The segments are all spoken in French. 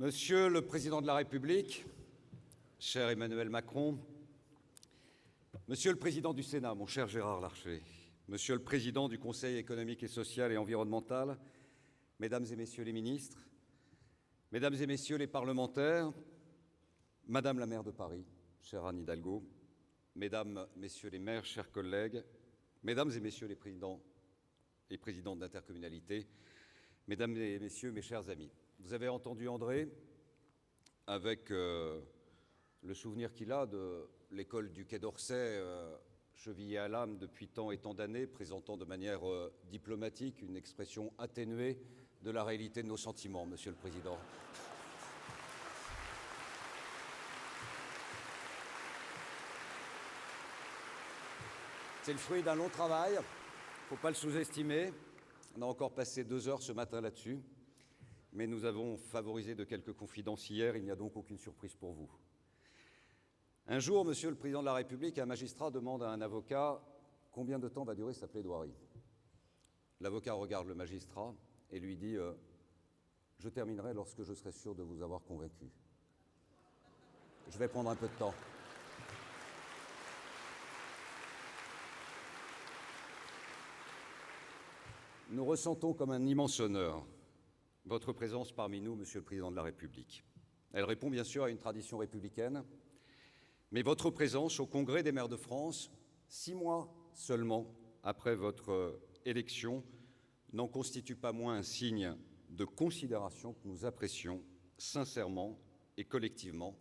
Monsieur le Président de la République, cher Emmanuel Macron, Monsieur le Président du Sénat, mon cher Gérard Larcher, Monsieur le Président du Conseil économique et social et environnemental, Mesdames et Messieurs les ministres, Mesdames et Messieurs les parlementaires, Madame la maire de Paris, chère Anne Hidalgo, Mesdames, Messieurs les maires, chers collègues, Mesdames et Messieurs les présidents et présidentes d'intercommunalité, Mesdames et Messieurs, mes chers amis. Vous avez entendu André, avec le souvenir qu'il a de l'école du Quai d'Orsay, chevillée à l'âme depuis tant et tant d'années, présentant de manière diplomatique une expression atténuée de la réalité de nos sentiments, Monsieur le Président. C'est le fruit d'un long travail, il ne faut pas le sous-estimer. On a encore passé 2 heures ce matin là-dessus, mais nous avons favorisé de quelques confidences hier, il n'y a donc aucune surprise pour vous. Un jour, Monsieur le Président de la République, un magistrat demande à un avocat combien de temps va durer sa plaidoirie. L'avocat regarde le magistrat et lui dit « Je terminerai lorsque je serai sûr de vous avoir convaincu. Je vais prendre un peu de temps. » Nous ressentons comme un immense honneur votre présence parmi nous, Monsieur le Président de la République. Elle répond bien sûr à une tradition républicaine, mais votre présence au Congrès des maires de France, 6 mois seulement après votre élection, n'en constitue pas moins un signe de considération que nous apprécions sincèrement et collectivement.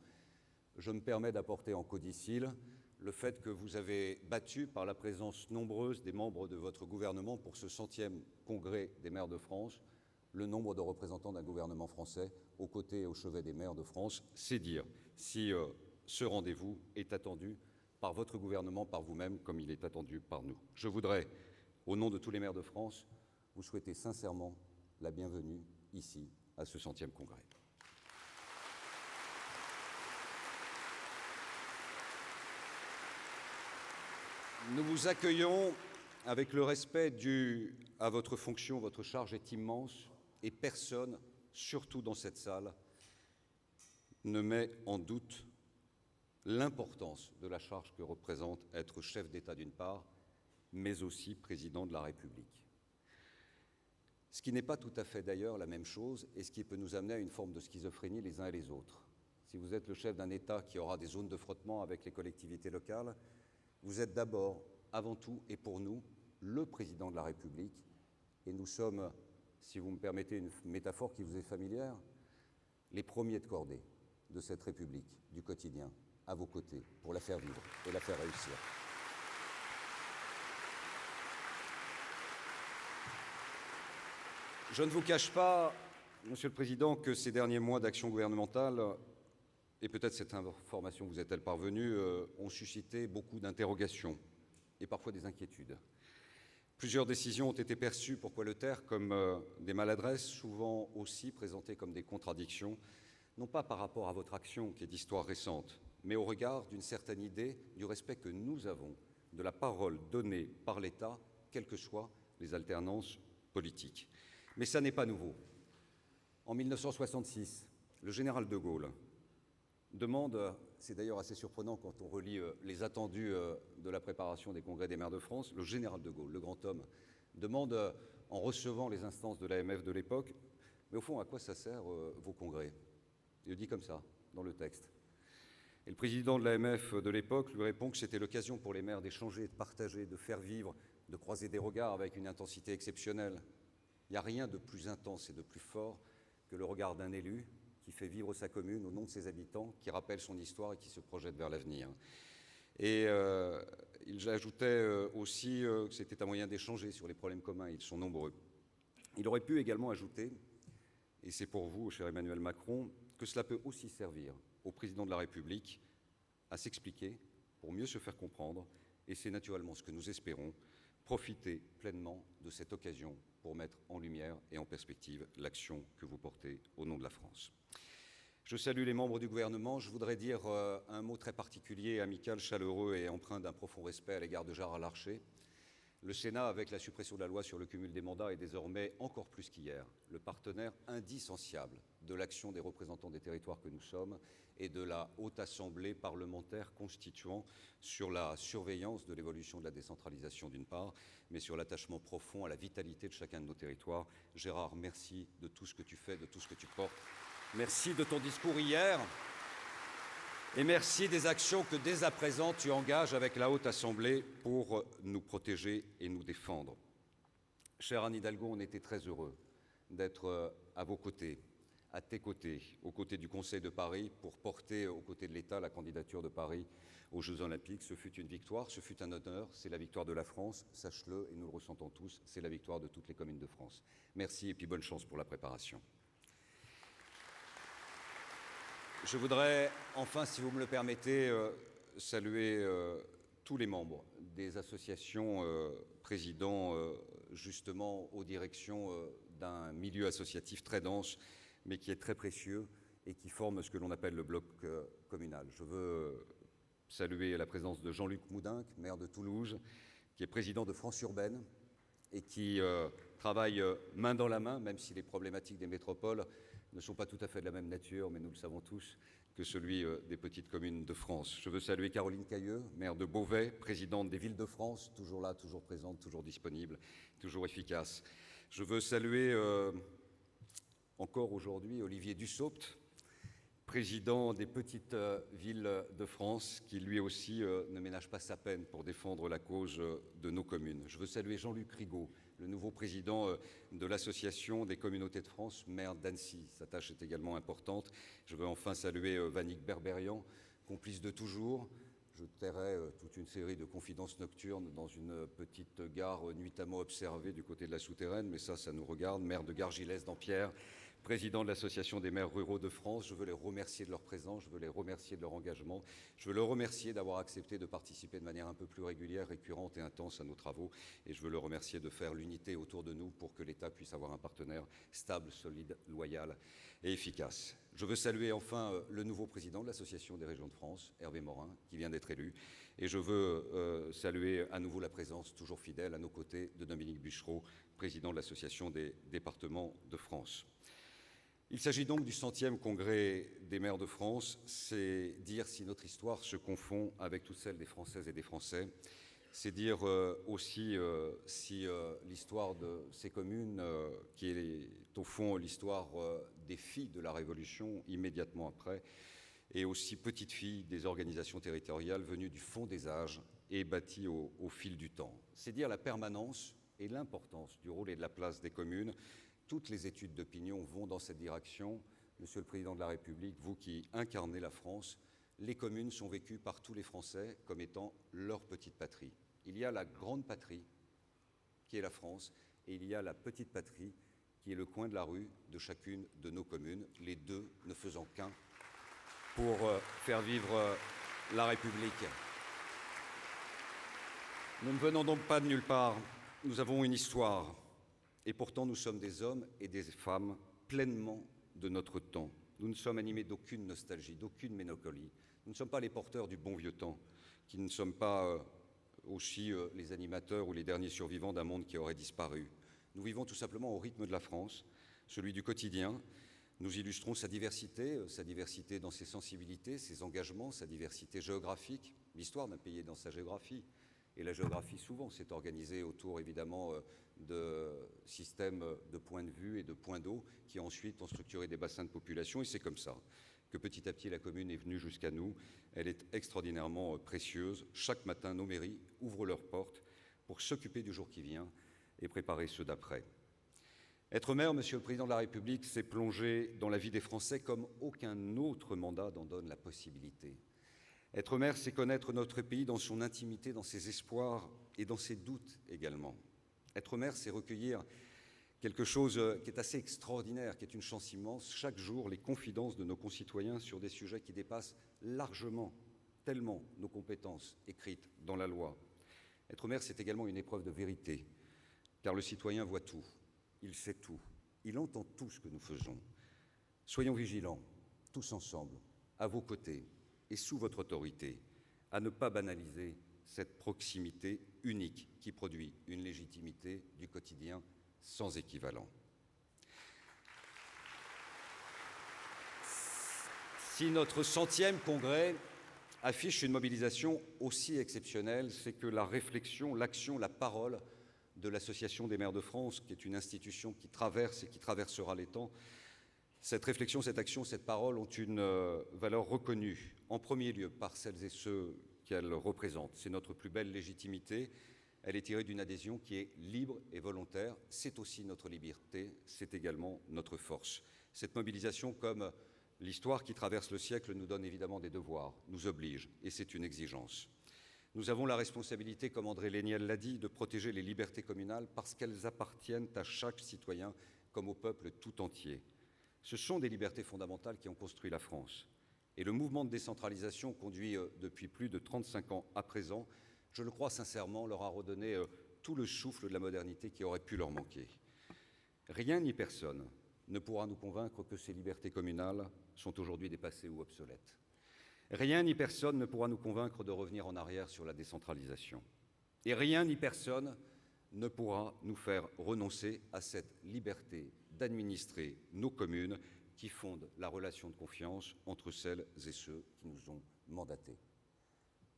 Je me permets d'apporter en codicile le fait que vous avez battu par la présence nombreuse des membres de votre gouvernement pour ce 100e Congrès des maires de France, le nombre de représentants d'un gouvernement français aux côtés et au chevet des maires de France. C'est dire si ce rendez-vous est attendu par votre gouvernement, par vous-même, comme il est attendu par nous. Je voudrais, au nom de tous les maires de France, vous souhaiter sincèrement la bienvenue ici, à ce 100e Congrès. Nous vous accueillons avec le respect dû à votre fonction. Votre charge est immense et personne, surtout dans cette salle, ne met en doute l'importance de la charge que représente être chef d'État d'une part, mais aussi président de la République. Ce qui n'est pas tout à fait d'ailleurs la même chose et ce qui peut nous amener à une forme de schizophrénie les uns et les autres. Si vous êtes le chef d'un État qui aura des zones de frottement avec les collectivités locales, vous êtes d'abord, avant tout et pour nous, le Président de la République. Et nous sommes, si vous me permettez une métaphore qui vous est familière, les premiers de cordée de cette République, du quotidien, à vos côtés, pour la faire vivre et la faire réussir. Je ne vous cache pas, Monsieur le Président, que ces derniers mois d'action gouvernementale, et peut-être cette information vous est-elle parvenue, ont suscité beaucoup d'interrogations et parfois des inquiétudes. Plusieurs décisions ont été perçues, pourquoi le taire, comme des maladresses, souvent aussi présentées comme des contradictions, non pas par rapport à votre action, qui est d'histoire récente, mais au regard d'une certaine idée du respect que nous avons de la parole donnée par l'État, quelles que soient les alternances politiques. Mais ça n'est pas nouveau. En 1966, le général de Gaulle demande, c'est d'ailleurs assez surprenant quand on relit les attendus de la préparation des congrès des maires de France, le général de Gaulle, le grand homme, demande, en recevant les instances de l'AMF de l'époque, mais au fond, à quoi ça sert vos congrès? Il le dit comme ça, dans le texte. Et le président de l'AMF de l'époque lui répond que c'était l'occasion pour les maires d'échanger, de partager, de faire vivre, de croiser des regards avec une intensité exceptionnelle. Il n'y a rien de plus intense et de plus fort que le regard d'un élu qui fait vivre sa commune au nom de ses habitants, qui rappelle son histoire et qui se projette vers l'avenir. Et il ajoutait aussi que c'était un moyen d'échanger sur les problèmes communs, ils sont nombreux. Il aurait pu également ajouter, et c'est pour vous, cher Emmanuel Macron, que cela peut aussi servir au président de la République à s'expliquer pour mieux se faire comprendre, et c'est naturellement ce que nous espérons, profiter pleinement de cette occasion pour mettre en lumière et en perspective l'action que vous portez au nom de la France. Je salue les membres du gouvernement. Je voudrais dire un mot très particulier, amical, chaleureux et empreint d'un profond respect à l'égard de Gérard Larcher. Le Sénat, avec la suppression de la loi sur le cumul des mandats, est désormais, encore plus qu'hier, le partenaire indissociable de l'action des représentants des territoires que nous sommes et de la Haute Assemblée parlementaire constituant sur la surveillance de l'évolution de la décentralisation d'une part, mais sur l'attachement profond à la vitalité de chacun de nos territoires. Gérard, merci de tout ce que tu fais, de tout ce que tu portes. Merci de ton discours hier et merci des actions que dès à présent tu engages avec la Haute Assemblée pour nous protéger et nous défendre. Cher Anne Hidalgo, on était très heureux d'être à vos côtés, à tes côtés, aux côtés du Conseil de Paris, pour porter aux côtés de l'État la candidature de Paris aux Jeux Olympiques. Ce fut une victoire, ce fut un honneur, c'est la victoire de la France, sache-le, et nous le ressentons tous, c'est la victoire de toutes les communes de France. Merci et puis bonne chance pour la préparation. Je voudrais enfin, si vous me le permettez, saluer tous les membres des associations présidant justement aux directions d'un milieu associatif très dense, mais qui est très précieux et qui forme ce que l'on appelle le bloc communal. Je veux saluer la présence de Jean-Luc Moudinque, maire de Toulouse, qui est président de France Urbaine et qui travaille main dans la main, même si les problématiques des métropoles ne sont pas tout à fait de la même nature, mais nous le savons tous, que celui des petites communes de France. Je veux saluer Caroline Cailleux, maire de Beauvais, présidente des Villes de France, toujours là, toujours présente, toujours disponible, toujours efficace. Je veux saluer encore aujourd'hui Olivier Dussopt, président des Petites Villes de France, qui lui aussi ne ménage pas sa peine pour défendre la cause de nos communes. Je veux saluer Jean-Luc Rigaud, le nouveau président de l'Association des communautés de France, maire d'Annecy. Sa tâche est également importante. Je veux enfin saluer Vannick Berberian, complice de toujours. Je tairai toute une série de confidences nocturnes dans une petite gare nuitamment observée du côté de la Souterraine, mais ça nous regarde. Maire de Gargilès-Dampierre, président de l'Association des maires ruraux de France. Je veux les remercier de leur présence, je veux les remercier de leur engagement. Je veux le remercier d'avoir accepté de participer de manière un peu plus régulière, récurrente et intense à nos travaux. Et je veux le remercier de faire l'unité autour de nous pour que l'État puisse avoir un partenaire stable, solide, loyal et efficace. Je veux saluer enfin le nouveau président de l'Association des régions de France, Hervé Morin, qui vient d'être élu. Et je veux saluer à nouveau la présence toujours fidèle à nos côtés de Dominique Buchereau, président de l'Association des départements de France. Il s'agit donc du 100e congrès des maires de France. C'est dire si notre histoire se confond avec toute celle des Françaises et des Français. C'est dire aussi si l'histoire de ces communes, qui est au fond l'histoire des filles de la Révolution immédiatement après, et aussi petites filles des organisations territoriales venues du fond des âges et bâties au fil du temps. C'est dire la permanence et l'importance du rôle et de la place des communes. Toutes les études d'opinion vont dans cette direction. Monsieur le Président de la République, vous qui incarnez la France, les communes sont vécues par tous les Français comme étant leur petite patrie. Il y a la grande patrie, qui est la France, et il y a la petite patrie, qui est le coin de la rue de chacune de nos communes, les deux ne faisant qu'un pour faire vivre la République. Nous ne venons donc pas de nulle part. Nous avons une histoire. Et pourtant, nous sommes des hommes et des femmes pleinement de notre temps. Nous ne sommes animés d'aucune nostalgie, d'aucune mélancolie. Nous ne sommes pas les porteurs du bon vieux temps, qui ne sommes pas aussi les animateurs ou les derniers survivants d'un monde qui aurait disparu. Nous vivons tout simplement au rythme de la France, celui du quotidien. Nous illustrons sa diversité dans ses sensibilités, ses engagements, sa diversité géographique. L'histoire d'un pays est dans sa géographie. Et la géographie, souvent, s'est organisée autour, évidemment, de systèmes de points de vue et de points d'eau qui, ensuite, ont structuré des bassins de population. Et c'est comme ça que, petit à petit, la commune est venue jusqu'à nous. Elle est extraordinairement précieuse. Chaque matin, nos mairies ouvrent leurs portes pour s'occuper du jour qui vient et préparer ceux d'après. Être maire, Monsieur le Président de la République, c'est plonger dans la vie des Français comme aucun autre mandat n'en donne la possibilité. Être maire, c'est connaître notre pays dans son intimité, dans ses espoirs et dans ses doutes également. Être maire, c'est recueillir quelque chose qui est assez extraordinaire, qui est une chance immense. Chaque jour, les confidences de nos concitoyens sur des sujets qui dépassent largement, tellement nos compétences écrites dans la loi. Être maire, c'est également une épreuve de vérité, car le citoyen voit tout, il sait tout, il entend tout ce que nous faisons. Soyons vigilants, tous ensemble, à vos côtés et sous votre autorité, à ne pas banaliser cette proximité unique qui produit une légitimité du quotidien sans équivalent. Si notre 100e congrès affiche une mobilisation aussi exceptionnelle, c'est que la réflexion, l'action, la parole de l'Association des maires de France, qui est une institution qui traverse et qui traversera les temps, cette réflexion, cette action, cette parole ont une valeur reconnue, en premier lieu par celles et ceux qu'elle représente. C'est notre plus belle légitimité. Elle est tirée d'une adhésion qui est libre et volontaire. C'est aussi notre liberté, c'est également notre force. Cette mobilisation, comme l'histoire qui traverse le siècle, nous donne évidemment des devoirs, nous oblige, et c'est une exigence. Nous avons la responsabilité, comme André Léniel l'a dit, de protéger les libertés communales parce qu'elles appartiennent à chaque citoyen comme au peuple tout entier. Ce sont des libertés fondamentales qui ont construit la France. Et le mouvement de décentralisation conduit depuis plus de 35 ans à présent, je le crois sincèrement, leur a redonné tout le souffle de la modernité qui aurait pu leur manquer. Rien ni personne ne pourra nous convaincre que ces libertés communales sont aujourd'hui dépassées ou obsolètes. Rien ni personne ne pourra nous convaincre de revenir en arrière sur la décentralisation. Et rien ni personne ne pourra nous faire renoncer à cette liberté d'administrer nos communes qui fondent la relation de confiance entre celles et ceux qui nous ont mandatés.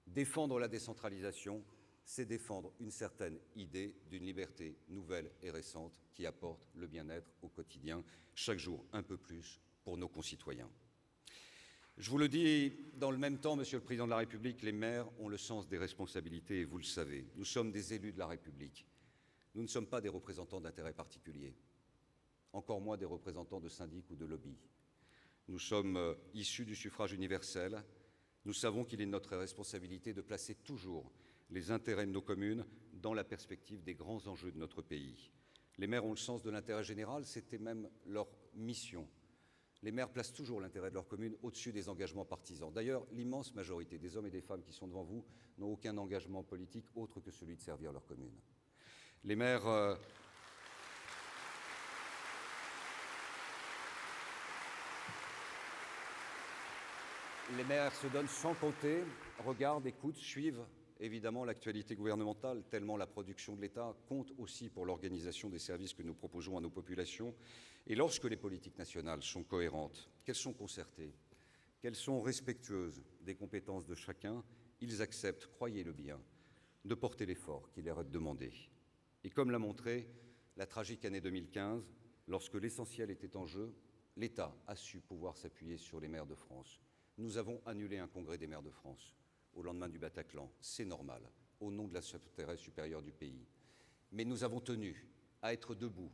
Défendre la décentralisation, c'est défendre une certaine idée d'une liberté nouvelle et récente qui apporte le bien-être au quotidien, chaque jour un peu plus pour nos concitoyens. Je vous le dis dans le même temps, Monsieur le Président de la République, les maires ont le sens des responsabilités et vous le savez. Nous sommes des élus de la République. Nous ne sommes pas des représentants d'intérêts particuliers, encore moins des représentants de syndics ou de lobbies. Nous sommes issus du suffrage universel. Nous savons qu'il est de notre responsabilité de placer toujours les intérêts de nos communes dans la perspective des grands enjeux de notre pays. Les maires ont le sens de l'intérêt général, c'était même leur mission. Les maires placent toujours l'intérêt de leur commune au-dessus des engagements partisans. D'ailleurs, l'immense majorité des hommes et des femmes qui sont devant vous n'ont aucun engagement politique autre que celui de servir leur commune. Les maires se donnent sans compter, regardent, écoutent, suivent évidemment l'actualité gouvernementale, tellement la production de l'État compte aussi pour l'organisation des services que nous proposons à nos populations. Et lorsque les politiques nationales sont cohérentes, qu'elles sont concertées, qu'elles sont respectueuses des compétences de chacun, ils acceptent, croyez-le bien, de porter l'effort qui leur est demandé. Et comme l'a montré la tragique année 2015, lorsque l'essentiel était en jeu, l'État a su pouvoir s'appuyer sur les maires de France. Nous avons annulé un congrès des maires de France au lendemain du Bataclan. C'est normal, au nom de l'intérêt supérieur du pays. Mais nous avons tenu à être debout,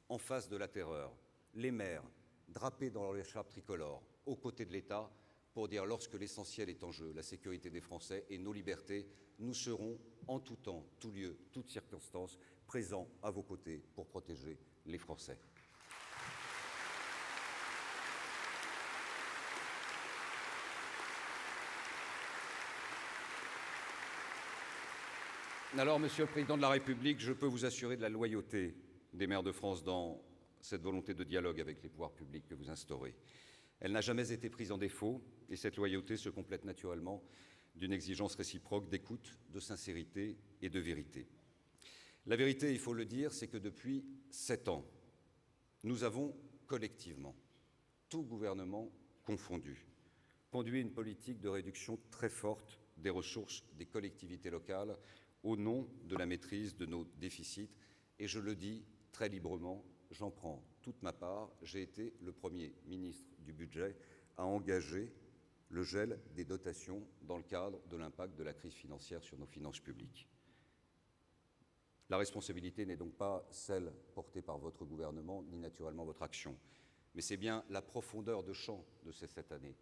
en face de la terreur, les maires, drapés dans leur écharpe tricolore, aux côtés de l'État, pour dire lorsque l'essentiel est en jeu, la sécurité des Français et nos libertés, nous serons en tout temps, tout lieu, toutes circonstances, présents à vos côtés pour protéger les Français. Alors, Monsieur le Président de la République, je peux vous assurer de la loyauté des maires de France dans cette volonté de dialogue avec les pouvoirs publics que vous instaurez. Elle n'a jamais été prise en défaut et cette loyauté se complète naturellement d'une exigence réciproque d'écoute, de sincérité et de vérité. La vérité, il faut le dire, c'est que depuis 7 ans, nous avons collectivement, tout gouvernement confondu, conduit une politique de réduction très forte des ressources des collectivités locales au nom de la maîtrise de nos déficits. Et je le dis très librement, j'en prends toute ma part. J'ai été le premier ministre du Budget à engager le gel des dotations dans le cadre de l'impact de la crise financière sur nos finances publiques. La responsabilité n'est donc pas celle portée par votre gouvernement, ni naturellement votre action, mais c'est bien la profondeur de champ de ces 7 années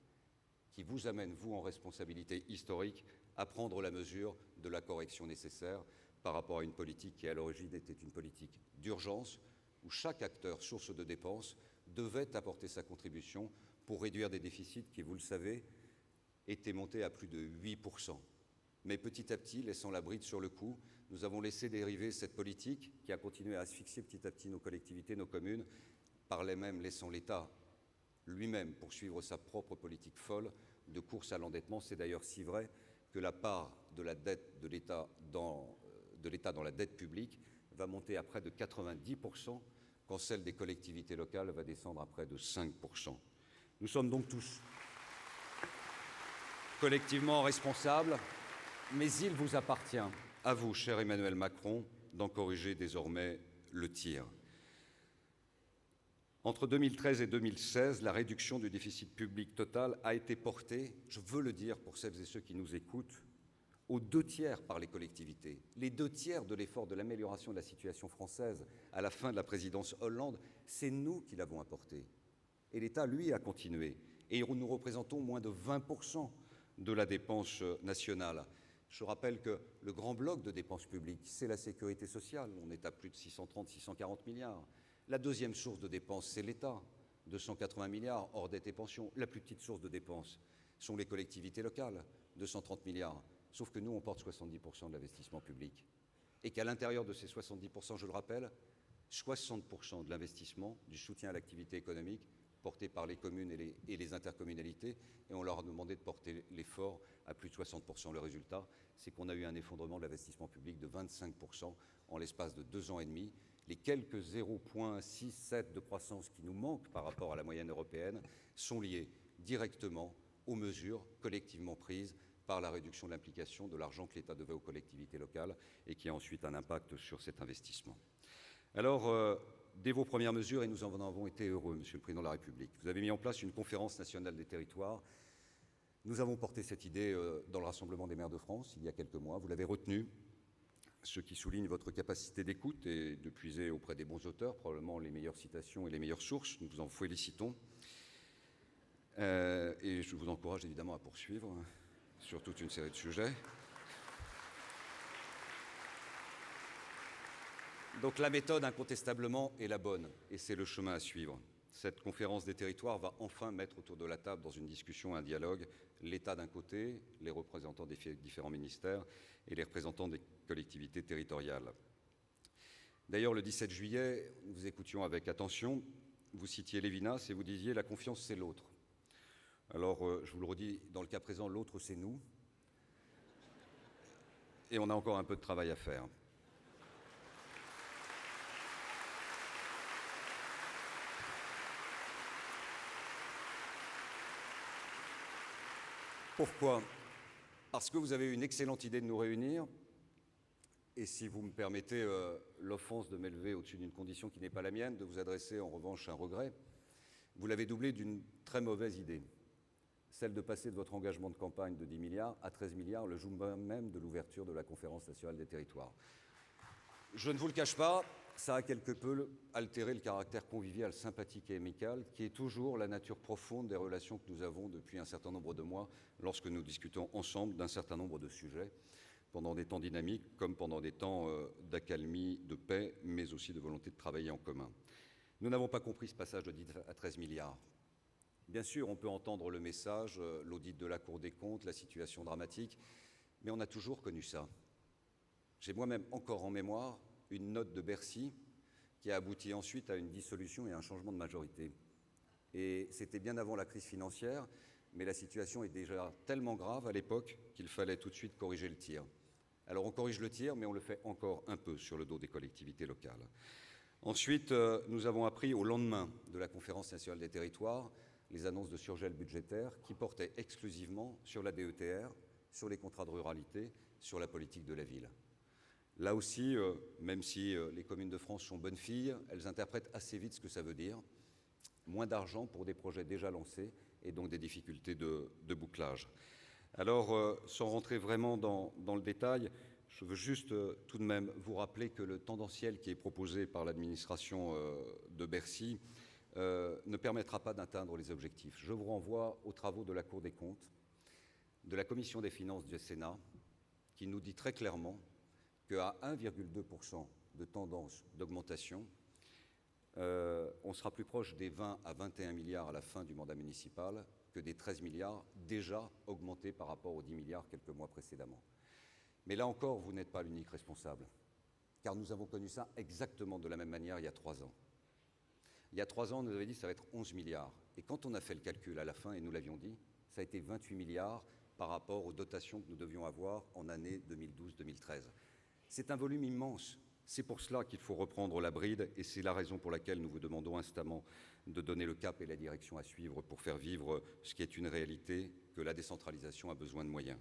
qui vous amène, vous, en responsabilité historique, à prendre la mesure de la correction nécessaire par rapport à une politique qui, à l'origine, était une politique d'urgence, où chaque acteur, source de dépenses, devait apporter sa contribution pour réduire des déficits qui, vous le savez, étaient montés à plus de 8%. Mais petit à petit, laissant la bride sur le cou, nous avons laissé dériver cette politique qui a continué à asphyxier petit à petit nos collectivités, nos communes, par les mêmes laissant l'État lui-même poursuivre sa propre politique folle de course à l'endettement. C'est d'ailleurs si vrai que la part de la dette de l'État dans la dette publique va monter à près de 90%, quand celle des collectivités locales va descendre à près de 5%. Nous sommes donc tous collectivement responsables, mais il vous appartient, à vous, cher Emmanuel Macron, d'en corriger désormais le tir. Entre 2013 et 2016, la réduction du déficit public total a été portée, je veux le dire pour celles et ceux qui nous écoutent, aux 2/3 par les collectivités. Les 2/3 de l'effort de l'amélioration de la situation française à la fin de la présidence Hollande, c'est nous qui l'avons apporté. Et l'État, lui, a continué. Et nous représentons moins de 20% de la dépense nationale. Je rappelle que le grand bloc de dépenses publiques, c'est la sécurité sociale. On est à plus de 630-640 milliards. La deuxième source de dépenses, c'est l'État, 280 milliards hors dettes et pensions. La plus petite source de dépenses sont les collectivités locales, 230 milliards. Sauf que nous, on porte 70% de l'investissement public. Et qu'à l'intérieur de ces 70%, je le rappelle, 60% de l'investissement, du soutien à l'activité économique, porté par les communes et les intercommunalités, et on leur a demandé de porter l'effort à plus de 60%. Le résultat, c'est qu'on a eu un effondrement de l'investissement public de 25% en l'espace de 2 ans et demi. Les quelques 0,6-7 de croissance qui nous manquent par rapport à la moyenne européenne sont liés directement aux mesures collectivement prises par la réduction de l'implication de l'argent que l'État devait aux collectivités locales et qui a ensuite un impact sur cet investissement. Alors, dès vos premières mesures, et nous en avons été heureux, Monsieur le Président de la République, vous avez mis en place une conférence nationale des territoires. Nous avons porté cette idée dans le Rassemblement des maires de France il y a quelques mois. Vous l'avez retenue, ce qui souligne votre capacité d'écoute et de puiser auprès des bons auteurs, probablement les meilleures citations et les meilleures sources. Nous vous en félicitons. Et je vous encourage évidemment à poursuivre sur toute une série de sujets. Donc la méthode, incontestablement, est la bonne, et c'est le chemin à suivre. Cette conférence des territoires va enfin mettre autour de la table, dans une discussion, un dialogue, l'État d'un côté, les représentants des différents ministères et les représentants des collectivités territoriales. D'ailleurs, le 17 juillet, nous vous écoutions avec attention, vous citiez Lévinas et vous disiez « la confiance, c'est l'autre ». Alors, je vous le redis, dans le cas présent, l'autre, c'est nous. Et on a encore un peu de travail à faire. Pourquoi ? Parce que vous avez eu une excellente idée de nous réunir, et si vous me permettez l'offense de m'élever au-dessus d'une condition qui n'est pas la mienne, de vous adresser en revanche un regret, vous l'avez doublé d'une très mauvaise idée, celle de passer de votre engagement de campagne de 10 milliards à 13 milliards le jour même de l'ouverture de la Conférence nationale des territoires. Je ne vous le cache pas, ça a quelque peu altéré le caractère convivial, sympathique et amical, qui est toujours la nature profonde des relations que nous avons depuis un certain nombre de mois, lorsque nous discutons ensemble d'un certain nombre de sujets, pendant des temps dynamiques comme pendant des temps d'accalmie, de paix, mais aussi de volonté de travailler en commun. Nous n'avons pas compris ce passage de 10 à 13 milliards. Bien sûr, on peut entendre le message, l'audit de la Cour des comptes, la situation dramatique, mais on a toujours connu ça. J'ai moi-même encore en mémoire une note de Bercy qui a abouti ensuite à une dissolution et à un changement de majorité. Et c'était bien avant la crise financière, mais la situation est déjà tellement grave à l'époque qu'il fallait tout de suite corriger le tir. Alors on corrige le tir, mais on le fait encore un peu sur le dos des collectivités locales. Ensuite, nous avons appris au lendemain de la Conférence nationale des territoires les annonces de surgel budgétaire qui portaient exclusivement sur la DETR, sur les contrats de ruralité, sur la politique de la ville. Là aussi, même si les communes de France sont bonnes filles, elles interprètent assez vite ce que ça veut dire. Moins d'argent pour des projets déjà lancés et donc des difficultés de bouclage. Alors, sans rentrer vraiment dans le détail, je veux juste tout de même vous rappeler que le tendanciel qui est proposé par l'administration de Bercy ne permettra pas d'atteindre les objectifs. Je vous renvoie aux travaux de la Cour des comptes, de la Commission des finances du Sénat, qui nous dit très clairement qu'à 1,2% de tendance d'augmentation, on sera plus proche des 20 à 21 milliards à la fin du mandat municipal que des 13 milliards déjà augmentés par rapport aux 10 milliards quelques mois précédemment. Mais là encore, vous n'êtes pas l'unique responsable, car nous avons connu ça exactement de la même manière il y a 3 ans. Il y a 3 ans, on nous avait dit que ça va être 11 milliards. Et quand on a fait le calcul à la fin, et nous l'avions dit, ça a été 28 milliards par rapport aux dotations que nous devions avoir en année 2012-2013. C'est un volume immense. C'est pour cela qu'il faut reprendre la bride et c'est la raison pour laquelle nous vous demandons instamment de donner le cap et la direction à suivre pour faire vivre ce qui est une réalité, que la décentralisation a besoin de moyens.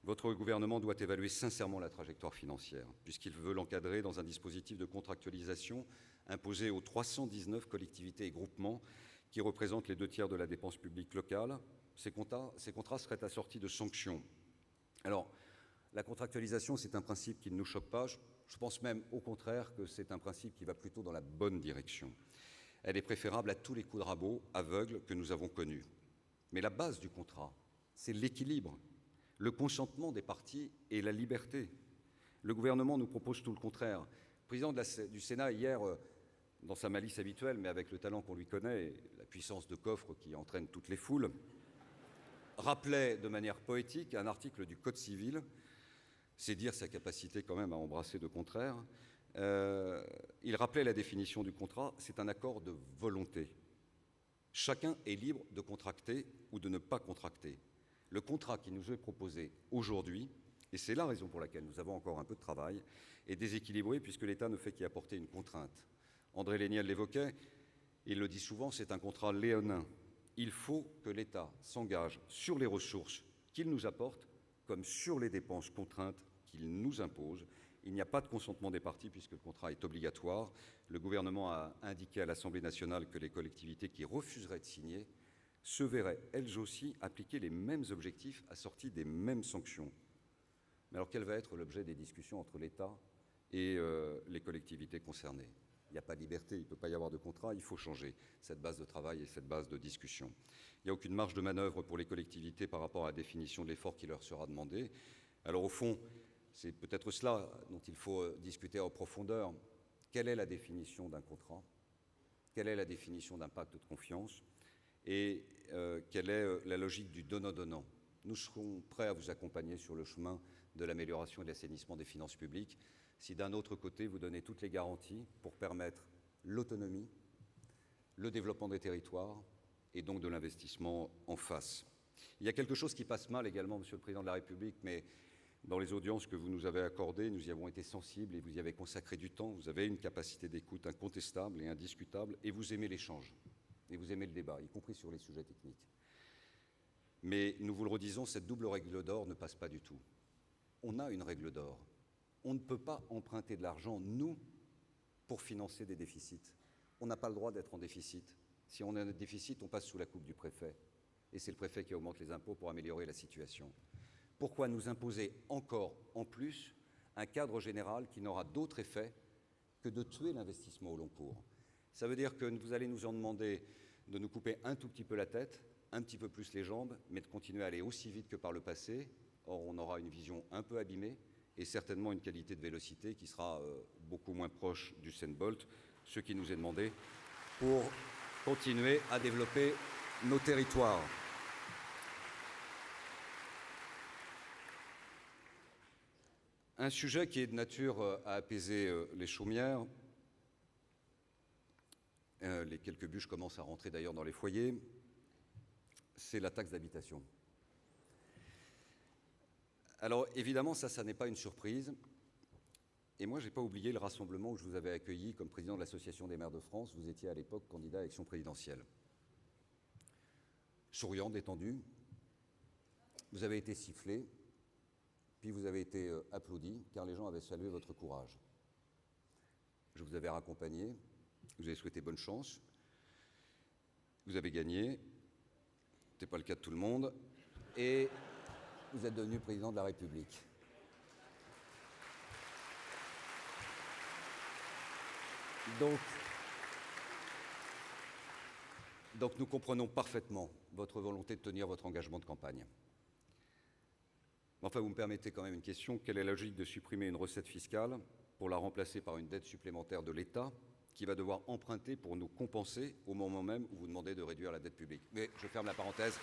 Votre gouvernement doit évaluer sincèrement la trajectoire financière, puisqu'il veut l'encadrer dans un dispositif de contractualisation imposé aux 319 collectivités et groupements qui représentent les 2/3 de la dépense publique locale. Ces contrats seraient assortis de sanctions. Alors, la contractualisation, c'est un principe qui ne nous choque pas. Je pense même, au contraire, que c'est un principe qui va plutôt dans la bonne direction. Elle est préférable à tous les coups de rabot aveugles que nous avons connus. Mais la base du contrat, c'est l'équilibre, le consentement des parties et la liberté. Le gouvernement nous propose tout le contraire. Le président du Sénat, hier, dans sa malice habituelle, mais avec le talent qu'on lui connaît et la puissance de coffre qui entraîne toutes les foules, rappelait de manière poétique un article du Code civil. C'est dire sa capacité quand même à embrasser de contraires. Il rappelait la définition du contrat, c'est un accord de volonté. Chacun est libre de contracter ou de ne pas contracter. Le contrat qui nous est proposé aujourd'hui, et c'est la raison pour laquelle nous avons encore un peu de travail, est déséquilibré puisque l'État ne fait qu'y apporter une contrainte. André Léniel l'évoquait, il le dit souvent, c'est un contrat léonin. Il faut que l'État s'engage sur les ressources qu'il nous apporte comme sur les dépenses contraintes qu'il nous impose. Il n'y a pas de consentement des parties puisque le contrat est obligatoire. Le gouvernement a indiqué à l'Assemblée nationale que les collectivités qui refuseraient de signer se verraient, elles aussi, appliquer les mêmes objectifs assortis des mêmes sanctions. Mais alors, quel va être l'objet des discussions entre l'État et les collectivités concernées ? Il n'y a pas de liberté, il ne peut pas y avoir de contrat, il faut changer cette base de travail et cette base de discussion. Il n'y a aucune marge de manœuvre pour les collectivités par rapport à la définition de l'effort qui leur sera demandé. Alors au fond, c'est peut-être cela dont il faut discuter en profondeur. Quelle est la définition d'un contrat ? Quelle est la définition d'un pacte de confiance ? Et quelle est la logique du donnant-donnant ? Nous serons prêts à vous accompagner sur le chemin de l'amélioration et de l'assainissement des finances publiques si d'un autre côté vous donnez toutes les garanties pour permettre l'autonomie, le développement des territoires et donc de l'investissement en face. Il y a quelque chose qui passe mal également, Monsieur le Président de la République, mais dans les audiences que vous nous avez accordées, nous y avons été sensibles et vous y avez consacré du temps. Vous avez une capacité d'écoute incontestable et indiscutable et vous aimez l'échange et vous aimez le débat, y compris sur les sujets techniques. Mais nous vous le redisons, cette double règle d'or ne passe pas du tout. On a une règle d'or. On ne peut pas emprunter de l'argent, nous, pour financer des déficits. On n'a pas le droit d'être en déficit. Si on a un déficit, on passe sous la coupe du préfet. Et c'est le préfet qui augmente les impôts pour améliorer la situation. Pourquoi nous imposer encore, en plus, un cadre général qui n'aura d'autre effet que de tuer l'investissement au long cours ? Ça veut dire que vous allez nous en demander de nous couper un tout petit peu la tête, un petit peu plus les jambes, mais de continuer à aller aussi vite que par le passé. Or, on aura une vision un peu abîmée et certainement une qualité de vélocité qui sera beaucoup moins proche du Usain Bolt, ce qui nous est demandé pour continuer à développer nos territoires. Un sujet qui est de nature à apaiser les chaumières. Les quelques bûches commencent à rentrer d'ailleurs dans les foyers. C'est la taxe d'habitation. Alors évidemment, ça n'est pas une surprise. Et moi, je n'ai pas oublié le rassemblement où je vous avais accueilli comme président de l'Association des maires de France. Vous étiez à l'époque candidat à l'élection présidentielle. Souriant, détendu. Vous avez été sifflé, puis vous avez été applaudi, car les gens avaient salué votre courage. Je vous avais raccompagné, vous avez souhaité bonne chance. Vous avez gagné. Ce n'était pas le cas de tout le monde. Et vous êtes devenu président de la République. Donc nous comprenons parfaitement votre volonté de tenir votre engagement de campagne. Enfin, vous me permettez quand même une question. Quelle est la logique de supprimer une recette fiscale pour la remplacer par une dette supplémentaire de l'État qui va devoir emprunter pour nous compenser au moment même où vous demandez de réduire la dette publique ? Mais je ferme la parenthèse.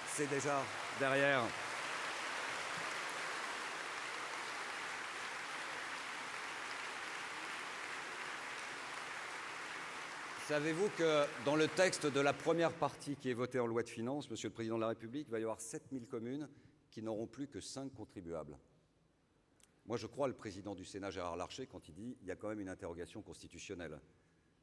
C'est déjà derrière. Savez-vous que dans le texte de la première partie qui est votée en loi de finances, Monsieur le Président de la République, il va y avoir 7000 communes qui n'auront plus que 5 contribuables. Moi, je crois le président du Sénat, Gérard Larcher, quand il dit qu'il y a quand même une interrogation constitutionnelle.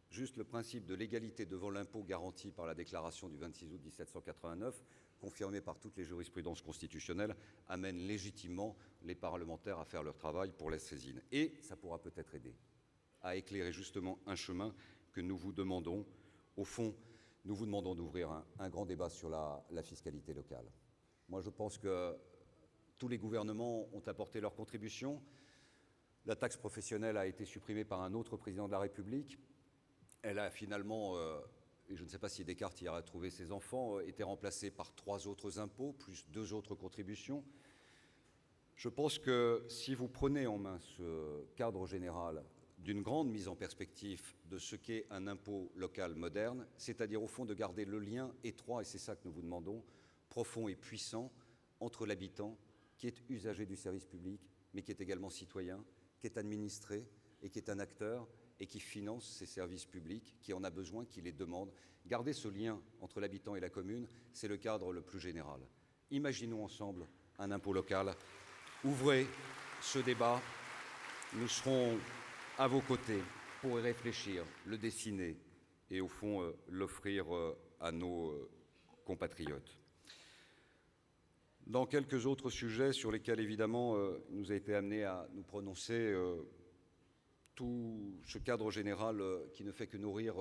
Juste le principe de l'égalité devant l'impôt garanti par la déclaration du 26 août 1789, confirmée par toutes les jurisprudences constitutionnelles, amène légitimement les parlementaires à faire leur travail pour la saisine. Et ça pourra peut-être aider à éclairer justement un chemin que nous vous demandons. Au fond, nous vous demandons d'ouvrir un grand débat sur la fiscalité locale. Moi, je pense que tous les gouvernements ont apporté leur contribution. La taxe professionnelle a été supprimée par un autre président de la République. Elle a finalement, et je ne sais pas si Descartes y a retrouvé ses enfants, été remplacée par 3 autres impôts, plus 2 autres contributions. Je pense que si vous prenez en main ce cadre général d'une grande mise en perspective de ce qu'est un impôt local moderne, c'est-à-dire au fond de garder le lien étroit, et c'est ça que nous vous demandons, profond et puissant, entre l'habitant, qui est usager du service public, mais qui est également citoyen, qui est administré et qui est un acteur, et qui finance ces services publics, qui en a besoin, qui les demande. Garder ce lien entre l'habitant et la commune, c'est le cadre le plus général. Imaginons ensemble un impôt local. Ouvrez ce débat. Nous serons à vos côtés pour y réfléchir, le dessiner et au fond l'offrir à nos compatriotes. Dans quelques autres sujets sur lesquels évidemment il nous a été amené à nous prononcer, tout ce cadre général qui ne fait que nourrir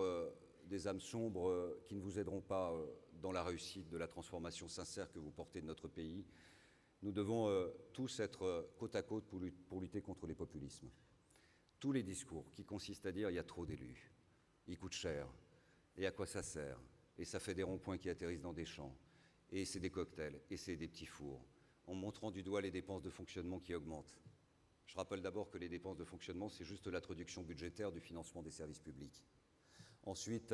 des âmes sombres qui ne vous aideront pas dans la réussite de la transformation sincère que vous portez de notre pays. Nous devons tous être côte à côte pour lutter contre les populismes. Tous les discours qui consistent à dire il y a trop d'élus, ils coûtent cher, et à quoi ça sert, et ça fait des ronds-points qui atterrissent dans des champs, et c'est des cocktails, et c'est des petits fours, en montrant du doigt les dépenses de fonctionnement qui augmentent. Je rappelle d'abord que les dépenses de fonctionnement, c'est juste l'introduction budgétaire du financement des services publics. Ensuite,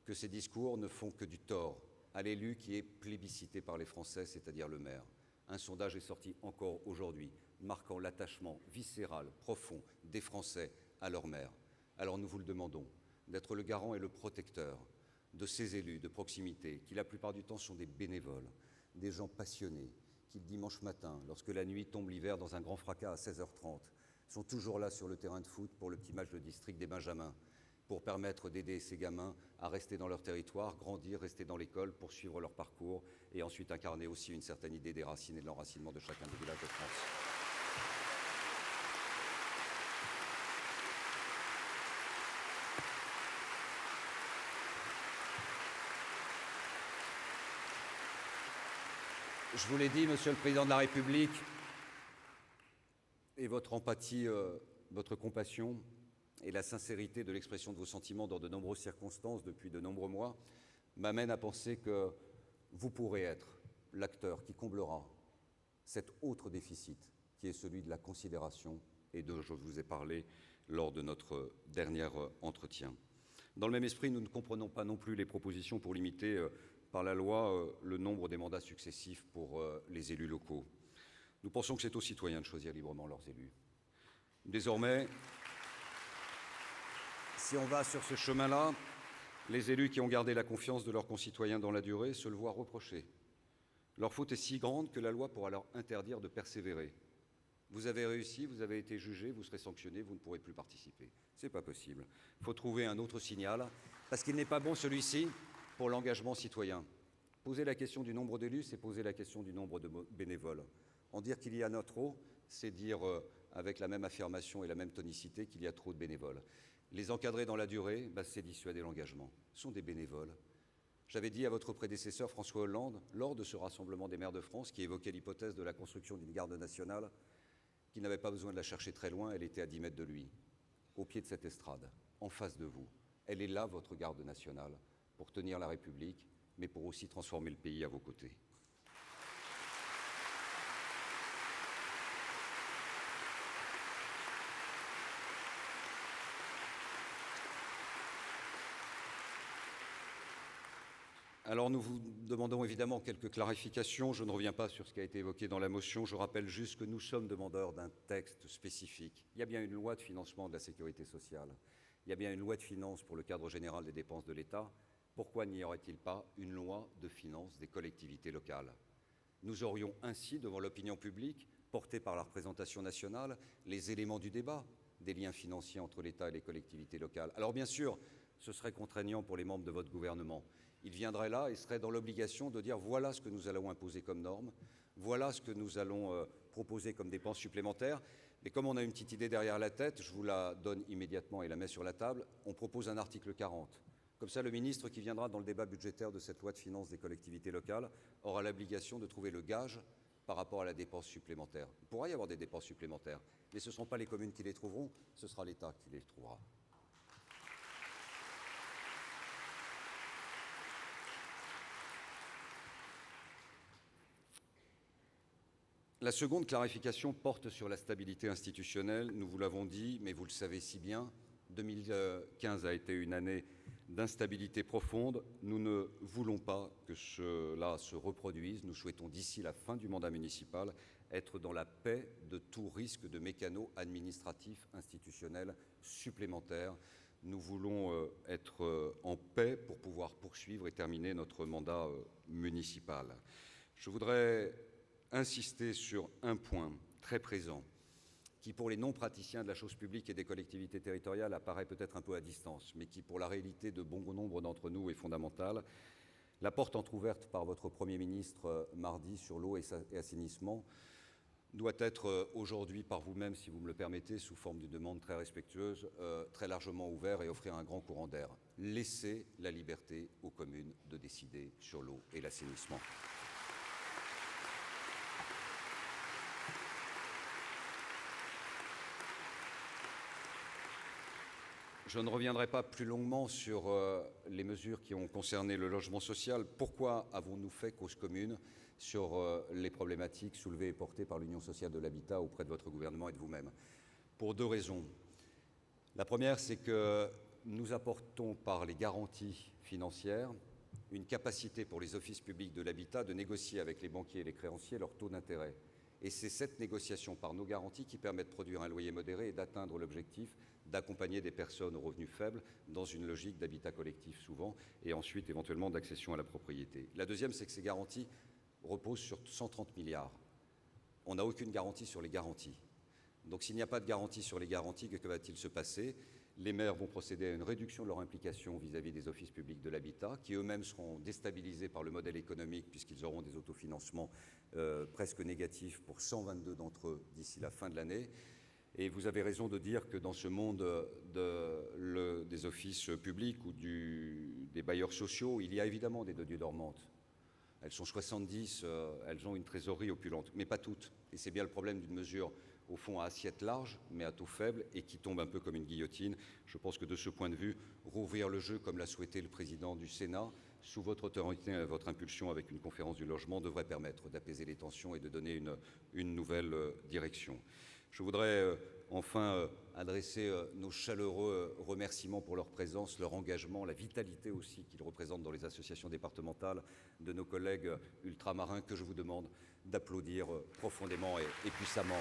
que ces discours ne font que du tort à l'élu qui est plébiscité par les Français, c'est-à-dire le maire. Un sondage est sorti encore aujourd'hui, marquant l'attachement viscéral, profond des Français à leur maire. Alors nous vous le demandons, d'être le garant et le protecteur de ces élus de proximité, qui la plupart du temps sont des bénévoles, des gens passionnés, qui le dimanche matin, lorsque la nuit tombe l'hiver dans un grand fracas à 16h30, sont toujours là sur le terrain de foot pour le petit match de district des Benjamins, pour permettre d'aider ces gamins à rester dans leur territoire, grandir, rester dans l'école, poursuivre leur parcours et ensuite incarner aussi une certaine idée des racines et de l'enracinement de chacun des villages de France. Je vous l'ai dit, Monsieur le Président de la République, et votre empathie, votre compassion et la sincérité de l'expression de vos sentiments dans de nombreuses circonstances depuis de nombreux mois m'amènent à penser que vous pourrez être l'acteur qui comblera cet autre déficit qui est celui de la considération et dont je vous ai parlé lors de notre dernier entretien. Dans le même esprit, nous ne comprenons pas non plus les propositions pour limiter par la loi le nombre des mandats successifs pour les élus locaux. Nous pensons que c'est aux citoyens de choisir librement leurs élus. Désormais, si on va sur ce chemin-là, les élus qui ont gardé la confiance de leurs concitoyens dans la durée se le voient reprocher. Leur faute est si grande que la loi pourra leur interdire de persévérer. Vous avez réussi, vous avez été jugé, vous serez sanctionné, vous ne pourrez plus participer. Ce n'est pas possible. Il faut trouver un autre signal, parce qu'il n'est pas bon celui-ci pour l'engagement citoyen. Poser la question du nombre d'élus, c'est poser la question du nombre de bénévoles. En dire qu'il y en a trop, c'est dire avec la même affirmation et la même tonicité qu'il y a trop de bénévoles. Les encadrer dans la durée, c'est dissuader l'engagement. Ce sont des bénévoles. J'avais dit à votre prédécesseur François Hollande, lors de ce rassemblement des maires de France, qui évoquait l'hypothèse de la construction d'une garde nationale, qu'il n'avait pas besoin de la chercher très loin, elle était à 10 mètres de lui, au pied de cette estrade, en face de vous. Elle est là, votre garde nationale, pour tenir la République, mais pour aussi transformer le pays à vos côtés. Alors nous vous demandons évidemment quelques clarifications. Je ne reviens pas sur ce qui a été évoqué dans la motion. Je rappelle juste que nous sommes demandeurs d'un texte spécifique. Il y a bien une loi de financement de la sécurité sociale. Il y a bien une loi de finances pour le cadre général des dépenses de l'État. Pourquoi n'y aurait-il pas une loi de finances des collectivités locales? Nous aurions ainsi, devant l'opinion publique, portés par la représentation nationale, les éléments du débat, des liens financiers entre l'État et les collectivités locales. Alors bien sûr, ce serait contraignant pour les membres de votre gouvernement. Ils viendraient là et seraient dans l'obligation de dire voilà ce que nous allons imposer comme normes, voilà ce que nous allons proposer comme dépenses supplémentaires. Mais comme on a une petite idée derrière la tête, je vous la donne immédiatement et la mets sur la table, on propose un article 40. Comme ça, le ministre qui viendra dans le débat budgétaire de cette loi de finances des collectivités locales aura l'obligation de trouver le gage par rapport à la dépense supplémentaire. Il pourra y avoir des dépenses supplémentaires, mais ce ne seront pas les communes qui les trouveront, ce sera l'État qui les trouvera. La seconde clarification porte sur la stabilité institutionnelle. Nous vous l'avons dit, mais vous le savez si bien, 2015 a été une année d'instabilité profonde. Nous ne voulons pas que cela se reproduise. Nous souhaitons, d'ici la fin du mandat municipal, être dans la paix de tout risque de mécano administratifs institutionnels supplémentaires. Nous voulons être en paix pour pouvoir poursuivre et terminer notre mandat municipal. Je voudrais insister sur un point très présent qui, pour les non-praticiens de la chose publique et des collectivités territoriales, apparaît peut-être un peu à distance, mais qui, pour la réalité de bon nombre d'entre nous, est fondamental. La porte entrouverte par votre Premier ministre mardi sur l'eau et assainissement doit être aujourd'hui par vous-même, si vous me le permettez, sous forme d'une demande très respectueuse, très largement ouverte et offrir un grand courant d'air. Laissez la liberté aux communes de décider sur l'eau et l'assainissement. Je ne reviendrai pas plus longuement sur les mesures qui ont concerné le logement social. Pourquoi avons-nous fait cause commune sur les problématiques soulevées et portées par l'Union sociale de l'habitat auprès de votre gouvernement et de vous-même? Pour deux raisons. La première, c'est que nous apportons par les garanties financières une capacité pour les offices publics de l'habitat de négocier avec les banquiers et les créanciers leur taux d'intérêt. Et c'est cette négociation par nos garanties qui permet de produire un loyer modéré et d'atteindre l'objectif d'accompagner des personnes aux revenus faibles dans une logique d'habitat collectif souvent, et ensuite éventuellement d'accession à la propriété. La deuxième, c'est que ces garanties reposent sur 130 milliards. On n'a aucune garantie sur les garanties. Donc s'il n'y a pas de garantie sur les garanties, que va-t-il se passer? Les maires vont procéder à une réduction de leur implication vis-à-vis des offices publics de l'habitat, qui eux-mêmes seront déstabilisés par le modèle économique, puisqu'ils auront des autofinancements presque négatifs pour 122 d'entre eux d'ici la fin de l'année. Et vous avez raison de dire que dans ce monde des offices publics ou des bailleurs sociaux, il y a évidemment des dedues dormantes. Elles sont 70, elles ont une trésorerie opulente, mais pas toutes. Et c'est bien le problème d'une mesure, au fond, à assiette large, mais à taux faible, et qui tombe un peu comme une guillotine. Je pense que de ce point de vue, rouvrir le jeu, comme l'a souhaité le président du Sénat, sous votre autorité et votre impulsion avec une conférence du logement, devrait permettre d'apaiser les tensions et de donner une nouvelle direction. Je voudrais enfin adresser nos chaleureux remerciements pour leur présence, leur engagement, la vitalité aussi qu'ils représentent dans les associations départementales de nos collègues ultramarins que je vous demande d'applaudir profondément et puissamment.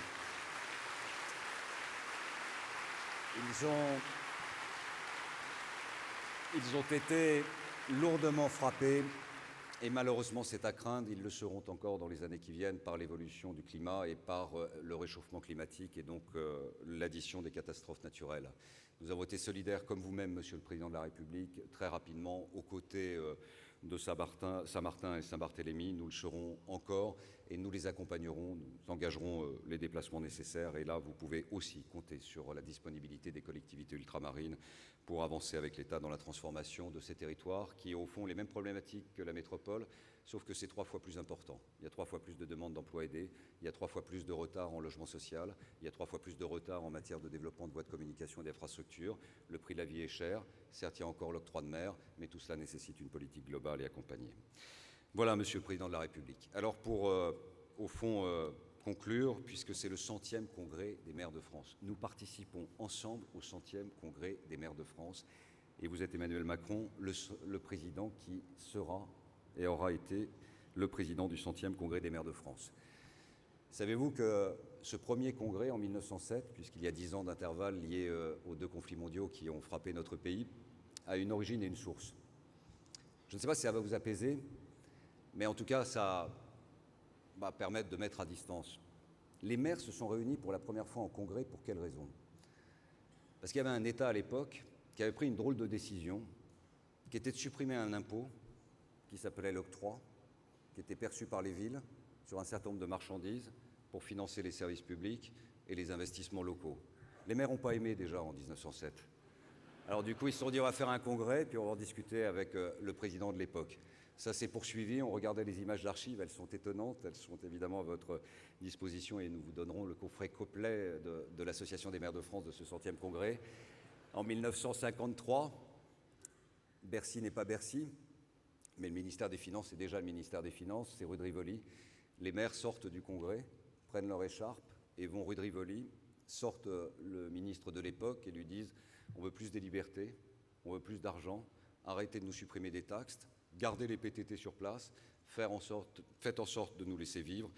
Ils ont été lourdement frappés. Et malheureusement, c'est à craindre, ils le seront encore dans les années qui viennent par l'évolution du climat et par le réchauffement climatique et donc l'addition des catastrophes naturelles. Nous avons été solidaires, comme vous-même, Monsieur le Président de la République, très rapidement, aux côtés de Saint-Martin et Saint-Barthélemy. Nous le serons encore et nous les accompagnerons, nous engagerons les déplacements nécessaires. Et là, vous pouvez aussi compter sur la disponibilité des collectivités ultramarines pour avancer avec l'État dans la transformation de ces territoires qui, au fond, les mêmes problématiques que la métropole, sauf que c'est 3 fois plus important. Il y a 3 fois plus de demandes d'emplois aidés, il y a 3 fois plus de retard en logement social, il y a 3 fois plus de retard en matière de développement de voies de communication et d'infrastructures. Le prix de la vie est cher, certes il y a encore l'octroi de mer, mais tout cela nécessite une politique globale et accompagnée. Voilà, Monsieur le Président de la République. Alors pour, au fond, conclure, puisque c'est le 100e congrès des maires de France. Nous participons ensemble au 100e congrès des maires de France. Et vous êtes Emmanuel Macron, le président qui sera et aura été le président du 100e congrès des maires de France. Savez-vous que ce premier congrès en 1907, puisqu'il y a 10 ans d'intervalle liés aux 2 conflits mondiaux qui ont frappé notre pays, a une origine et une source? Je ne sais pas si ça va vous apaiser, mais en tout cas, ça va permettre de mettre à distance Les maires se sont réunis pour la première fois en congrès. Pour quelle raison? Parce qu'il y avait un État à l'époque qui avait pris une drôle de décision, qui était de supprimer un impôt qui s'appelait l'octroi, qui était perçu par les villes sur un certain nombre de marchandises pour financer les services publics et les investissements locaux. Les maires n'ont pas aimé déjà en 1907. Alors du coup, ils se sont dit on va faire un congrès, puis on va en discuter avec le président de l'époque. Ça s'est poursuivi, on regardait les images d'archives, elles sont étonnantes, elles sont évidemment à votre disposition et nous vous donnerons le coffret complet de l'Association des maires de France de ce 100e congrès. En 1953, Bercy n'est pas Bercy, mais le ministère des Finances est déjà le ministère des Finances, c'est rue de Rivoli. Les maires sortent du congrès, prennent leur écharpe et vont rue de Rivoli, sortent le ministre de l'époque et lui disent on veut plus des libertés, on veut plus d'argent, arrêtez de nous supprimer des taxes, gardez les PTT sur place, faites en sorte de nous laisser vivre,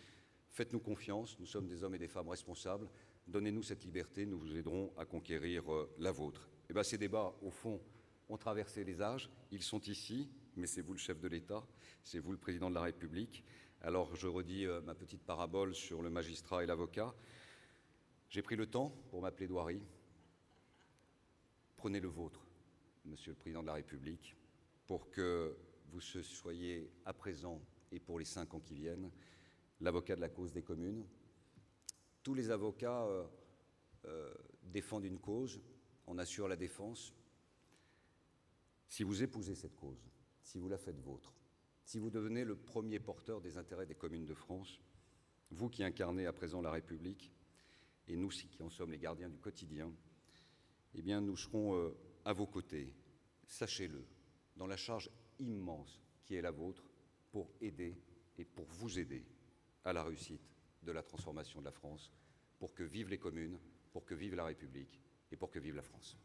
faites-nous confiance, nous sommes des hommes et des femmes responsables, donnez-nous cette liberté, nous vous aiderons à conquérir la vôtre. Et bien ces débats, au fond, ont traversé les âges, ils sont ici, mais c'est vous le chef de l'État, c'est vous le président de la République. Alors je redis ma petite parabole sur le magistrat et l'avocat. J'ai pris le temps pour ma plaidoirie. Prenez le vôtre, Monsieur le Président de la République, pour que vous soyez à présent et pour les 5 ans qui viennent l'avocat de la cause des communes. Tous les avocats défendent une cause, on assure la défense. Si vous épousez cette cause, si vous la faites vôtre, si vous devenez le premier porteur des intérêts des communes de France, vous qui incarnez à présent la République, et nous qui en sommes les gardiens du quotidien, eh bien nous serons à vos côtés, sachez-le, dans la charge immense qui est la vôtre pour aider et pour vous aider à la réussite de la transformation de la France, pour que vivent les communes, pour que vive la République et pour que vive la France.